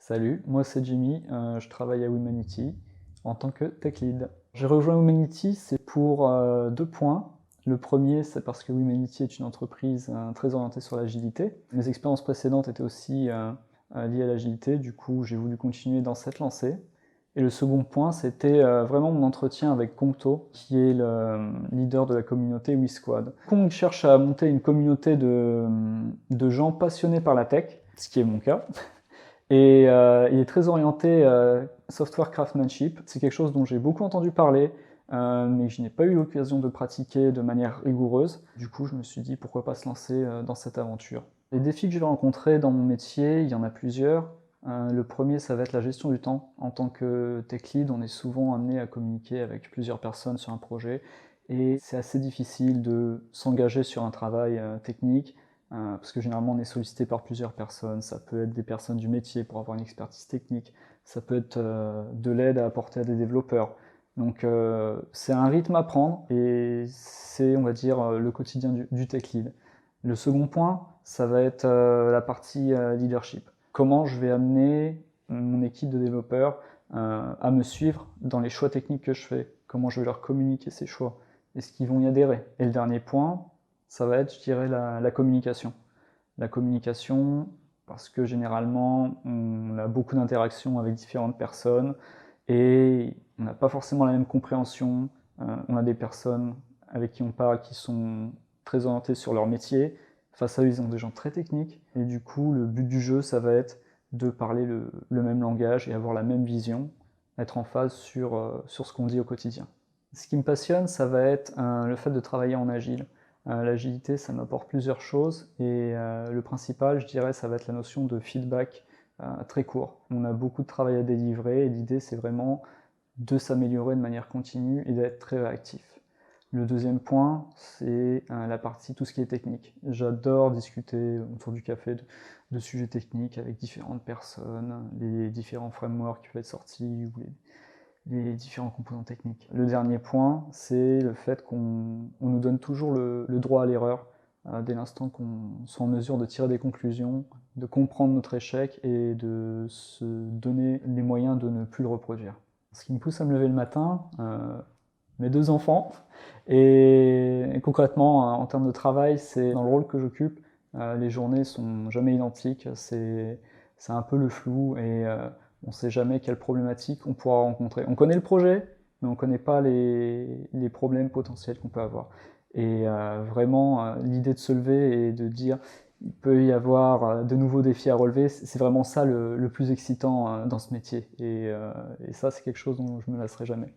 Salut, moi c'est Jimmy, je travaille à Womanity en tant que tech lead. J'ai rejoint Womanity, c'est pour deux points. Le premier, c'est parce que Womanity est une entreprise très orientée sur l'agilité. Mes expériences précédentes étaient aussi liées à l'agilité, du coup j'ai voulu continuer dans cette lancée. Et le second point, c'était vraiment mon entretien avec Compto, qui est le leader de la communauté WeSquad. On cherche à monter une communauté de gens passionnés par la tech, ce qui est mon cas. Et il est très orienté software craftsmanship. C'est quelque chose dont j'ai beaucoup entendu parler, mais je n'ai pas eu l'occasion de pratiquer de manière rigoureuse. Du coup, je me suis dit pourquoi pas se lancer dans cette aventure. Les défis que je vais rencontrer dans mon métier, il y en a plusieurs. Le premier, ça va être la gestion du temps. En tant que tech lead, on est souvent amené à communiquer avec plusieurs personnes sur un projet, et c'est assez difficile de s'engager sur un travail technique parce que généralement on est sollicité par plusieurs personnes. Ça peut être des personnes du métier pour avoir une expertise technique, ça peut être de l'aide à apporter à des développeurs. Donc c'est un rythme à prendre et c'est, on va dire, le quotidien du tech lead. Le second point, ça va être la partie leadership. Comment je vais amener mon équipe de développeurs à me suivre dans les choix techniques que je fais, comment je vais leur communiquer ces choix, est-ce qu'ils vont y adhérer. Et le dernier point, ça va être, je dirais, la communication. La communication, parce que généralement, on a beaucoup d'interactions avec différentes personnes et on n'a pas forcément la même compréhension. On a des personnes avec qui on parle qui sont très orientées sur leur métier. Face à eux, ils ont des gens très techniques. Et du coup, le but du jeu, ça va être de parler le même langage et avoir la même vision, être en phase sur ce qu'on dit au quotidien. Ce qui me passionne, ça va être le fait de travailler en agile. L'agilité, ça m'apporte plusieurs choses et le principal, je dirais, ça va être la notion de feedback très court. On a beaucoup de travail à délivrer et l'idée, c'est vraiment de s'améliorer de manière continue et d'être très réactif. Le deuxième point, c'est la partie tout ce qui est technique. J'adore discuter autour du café de sujets techniques avec différentes personnes, les différents frameworks qui peuvent être sortis ou les différents composants techniques. Le dernier point, c'est le fait qu'on nous donne toujours le droit à l'erreur dès l'instant qu'on soit en mesure de tirer des conclusions, de comprendre notre échec et de se donner les moyens de ne plus le reproduire. Ce qui me pousse à me lever le matin, mes deux enfants, et concrètement, en termes de travail, c'est dans le rôle que j'occupe, les journées sont jamais identiques, c'est un peu le flou et on ne sait jamais quelles problématiques on pourra rencontrer. On connaît le projet, mais on ne connaît pas les problèmes potentiels qu'on peut avoir. Et vraiment, l'idée de se lever et de dire il peut y avoir de nouveaux défis à relever, c'est vraiment ça le plus excitant dans ce métier. Et ça, c'est quelque chose dont je ne me lasserai jamais.